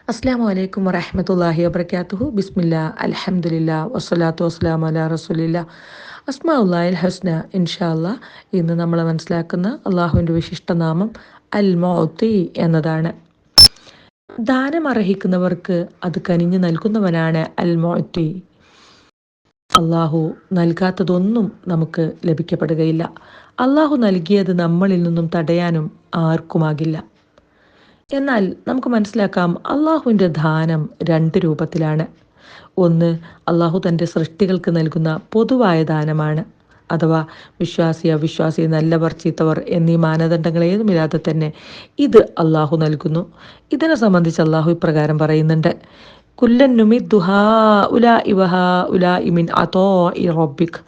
അസ്സാം വലൈക്കും വറഹമത്തല്ലാഹി വബർക്കാത്തുഹു ബിസ്മില്ലാ അൽഹംദുലില്ലാ വസ്സലാത്തു വസ്സലാമു അലാ റസൂലില്ലാ അസ്മാഉല്ലാഹിൽ ഹസ്ന. ഇൻഷാ അല്ലാ ഇന്ന് നമ്മൾ മനസ്സിലാക്കുന്ന അള്ളാഹുവിൻ്റെ വിശിഷ്ടനാമം അൽ മുഅ്തി എന്നതാണ്. ദാനം അർഹിക്കുന്നവർക്ക് അത് കനിഞ്ഞു നൽകുന്നവനാണ് അൽ മുഅ്തി. അള്ളാഹു നൽകാത്തതൊന്നും നമുക്ക് ലഭിക്കപ്പെടുകയില്ല. അള്ളാഹു നൽകിയത് നമ്മളിൽ നിന്നും തടയാനും ആർക്കുമാകില്ല. എന്നാൽ നമുക്ക് മനസ്സിലാക്കാം, അള്ളാഹുവിൻ്റെ ദാനം രണ്ട് രൂപത്തിലാണ്. ഒന്ന്, അള്ളാഹു തൻ്റെ സൃഷ്ടികൾക്ക് നൽകുന്ന പൊതുവായ ദാനമാണ്. അഥവാ വിശ്വാസി അവിശ്വാസി നല്ലവർ ചീത്തവർ എന്നീ മാനദണ്ഡങ്ങളേതുമില്ലാതെ തന്നെ ഇത് അള്ളാഹു നൽകുന്നു. ഇതിനെ സംബന്ധിച്ച് അള്ളാഹു ഇപ്രകാരം പറയുന്നുണ്ട്: കുല്ലൻ നുമിദ്ദു ഹൗലാഇ വഹൗലാഇ മിൻ അതാഇ റബ്ബിക്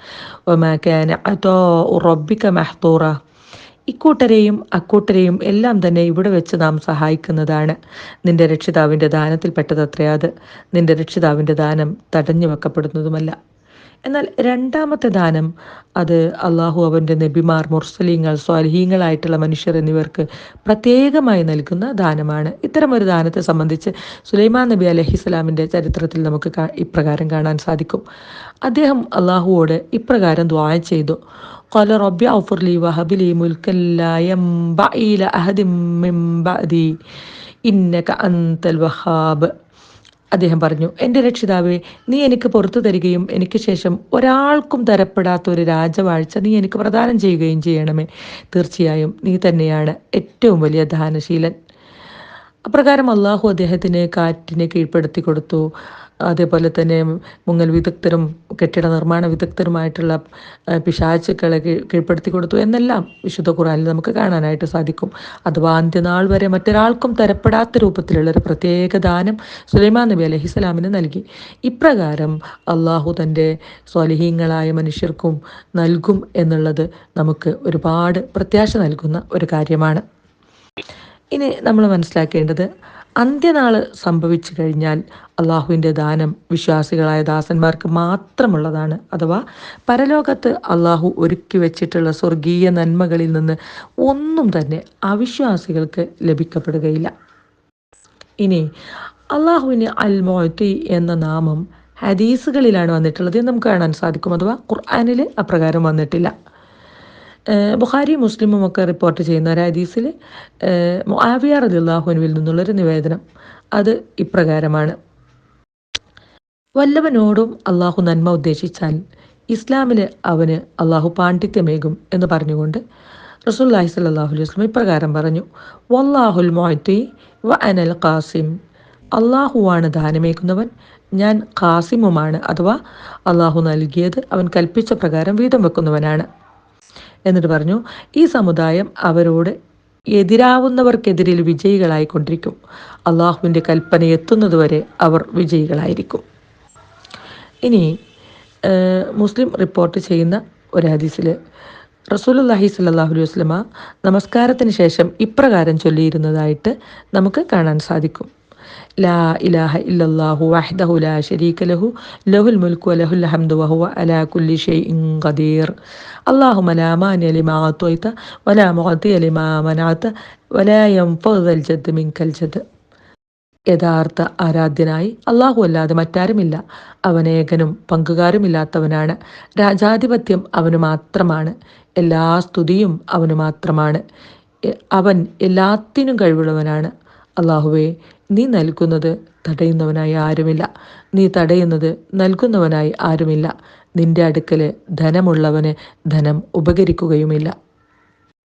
വമാ കാന അതാഉ റബ്ബിക മഹ്ദൂറ. ഇക്കൂട്ടരെയും അക്കൂട്ടരെയും എല്ലാം തന്നെ ഇവിടെ വെച്ച് നാം സഹായിക്കുന്നതാണ്. നിന്റെ രക്ഷിതാവിൻ്റെ ദാനത്തിൽപ്പെട്ടതത്രേ അത്. നിന്റെ രക്ഷിതാവിൻ്റെ ദാനം തടഞ്ഞു വെക്കപ്പെടുന്നതുമല്ല. എന്നാൽ രണ്ടാമത്തെ ദാനം, അത് അള്ളാഹു അവൻ്റെ നബിമാർ, മുർസലീങ്ങൾ, സ്വാലിഹീങ്ങളായിട്ടുള്ള മനുഷ്യർ എന്നിവർക്ക് പ്രത്യേകമായി നൽകുന്ന ദാനമാണ്. ഇത്തരമൊരു ദാനത്തെ സംബന്ധിച്ച് സുലൈമാൻ നബി അലൈഹിസ്സലാമിൻ്റെ ചരിത്രത്തിൽ നമുക്ക് ഇപ്രകാരം കാണാൻ സാധിക്കും. അദ്ദേഹം അള്ളാഹുവോട് ഇപ്രകാരം ദുആ ചെയ്തു: ഖാല റബ്ബി ഗ്ഫിർ ലി വഹബ് ലി മുൽക്കൻ ലാ യൻബഗി ലഅഹദിൻ മിൻ ബഅദി ഇന്നക അൻതൽ വഹാബ്. അദ്ദേഹം പറഞ്ഞു: എൻ്റെ രക്ഷിതാവേ, നീ എനിക്ക് പുറത്തു തരികയും എനിക്ക് ശേഷം ഒരാൾക്കും തരപ്പെടാത്ത ഒരു രാജവാഴ്ച നീ എനിക്ക് പ്രദാനം ചെയ്യുകയും ചെയ്യണമേ. തീർച്ചയായും നീ തന്നെയാണ് ഏറ്റവും വലിയ ദാനശീലൻ. അപ്രകാരം അള്ളാഹു അദ്ദേഹത്തിന് കാറ്റിനെ കീഴ്പ്പെടുത്തി കൊടുത്തു. അതേപോലെ തന്നെ മുങ്ങൽ വിദഗ്ധരും കെട്ടിട നിർമ്മാണ വിദഗ്ധരുമായിട്ടുള്ള പിശാചുക്കളെ കീഴ്പ്പെടുത്തി കൊടുത്തു എന്നെല്ലാം വിശുദ്ധ ഖുർആനിൽ നമുക്ക് കാണാനായിട്ട് സാധിക്കും. അഥവാ അന്ത്യനാൾ വരെ മറ്റൊരാൾക്കും തരപ്പെടാത്ത രൂപത്തിലുള്ളൊരു പ്രത്യേക ദാനം സുലൈമാൻ നബി അലൈഹിസ്സലാമിന് നൽകി. ഇപ്രകാരം അള്ളാഹു തൻ്റെ സ്വാലിഹീങ്ങളായ മനുഷ്യർക്കും നൽകും എന്നുള്ളത് നമുക്ക് ഒരുപാട് പ്രത്യാശ നൽകുന്ന ഒരു കാര്യമാണ്. ഇനി നമ്മൾ മനസ്സിലാക്കേണ്ടത്, അന്ത്യനാൾ സംഭവിച്ചു കഴിഞ്ഞാൽ അള്ളാഹുവിൻ്റെ ദാനം വിശ്വാസികളായ ദാസന്മാർക്ക് മാത്രമുള്ളതാണ്. അഥവാ പരലോകത്ത് അള്ളാഹു ഒരുക്കി വെച്ചിട്ടുള്ള സ്വർഗീയ നന്മകളിൽ നിന്ന് ഒന്നും തന്നെ അവിശ്വാസികൾക്ക് ലഭിക്കപ്പെടുകയില്ല. ഇനി അള്ളാഹുവിന് അൽ മുഅ്തി എന്ന നാമം ഹദീസുകളിലാണ് വന്നിട്ടുള്ളത് എന്ന് നമുക്ക് കാണാൻ സാധിക്കും. അഥവാ ഖുർആനിൽ അപ്രകാരം വന്നിട്ടില്ല. ബുഖാരി മുസ്ലിമും ഒക്കെ റിപ്പോർട്ട് ചെയ്യുന്ന ഒരു ഹദീസിൽ മുആവിയ റളിയല്ലാഹു അൻഹുവിൽ നിന്നുള്ളൊരു നിവേദനം അത് ഇപ്രകാരമാണ്: വല്ലവനോടും അള്ളാഹു നന്മ ഉദ്ദേശിച്ചാൽ ഇസ്ലാമിൽ അവന് അള്ളാഹു പാണ്ഡിത്യമേകും എന്ന് പറഞ്ഞുകൊണ്ട് റസൂലുള്ളാഹി സ്വല്ലല്ലാഹു അലൈഹി വസല്ലം ഇപ്രകാരം പറഞ്ഞു: വല്ലാഹുൽ മുഅ്തി വ അനൽ ഖാസിം. അള്ളാഹുവാണ് ദാനമേകുന്നവൻ, ഞാൻ ഖാസിമുമാണ്. അഥവാ അള്ളാഹു നൽകിയത് അവൻ കൽപ്പിച്ച പ്രകാരം വീതം വെക്കുന്നവനാണ്. എന്നിട്ട് പറഞ്ഞു: ഈ സമുദായം അവരോട് എതിരാവുന്നവർക്കെതിരിൽ വിജയികളായിക്കൊണ്ടിരിക്കും. അള്ളാഹുവിൻ്റെ കൽപ്പന എത്തുന്നതുവരെ അവർ വിജയികളായിരിക്കും. ഇനി മുസ്ലിം റിപ്പോർട്ട് ചെയ്യുന്ന ഒരു ഹദീസിൽ റസൂലുള്ളാഹി സ്വല്ലല്ലാഹു അലൈഹി വസല്ലമ നമസ്കാരത്തിന് ശേഷം ഇപ്രകാരം ചൊല്ലിയിരുന്നതായിട്ട് നമുക്ക് കാണാൻ സാധിക്കും: ലാ ഇലാഹ ഇല്ലല്ലാഹു വഹ്ദഹു ലാ ശരീക ലഹു ലഹുൽ മുൽക്കു വലഹുൽ ഹംദു വഹുവ അലാ കുല്ലി ഷൈഇൻ ഖദീർ. അല്ലാഹുമ്മ ലാ മാനിഅ ലിമാ അഅ്തൈത വലാ മുഅ്തിയ ലിമാ മനഅത വലാ യൻഫഉ ദൽ ജദ്ദി മിൻകൽ ജദ്ദ്. യഥാർത്ഥ ആരാധ്യനായി അള്ളാഹു അല്ലാതെ മറ്റാരുമില്ല. അവനേകനും പങ്കുകാരുമില്ലാത്തവനാണ്. രാജാധിപത്യം അവന് മാത്രമാണ്. എല്ലാ സ്തുതിയും അവന് മാത്രമാണ്. അവൻ എല്ലാത്തിനും കഴിവുള്ളവനാണ്. അള്ളാഹുവേ, നീ നൽകുന്നത് തടയുന്നവനായി ആരുമില്ല, നീ തടയുന്നത് നൽകുന്നവനായി ആരുമില്ല. നിന്റെ അടുക്കൽ ധനമുള്ളവന് ധനം ഉപകരിക്കുകയുമില്ല.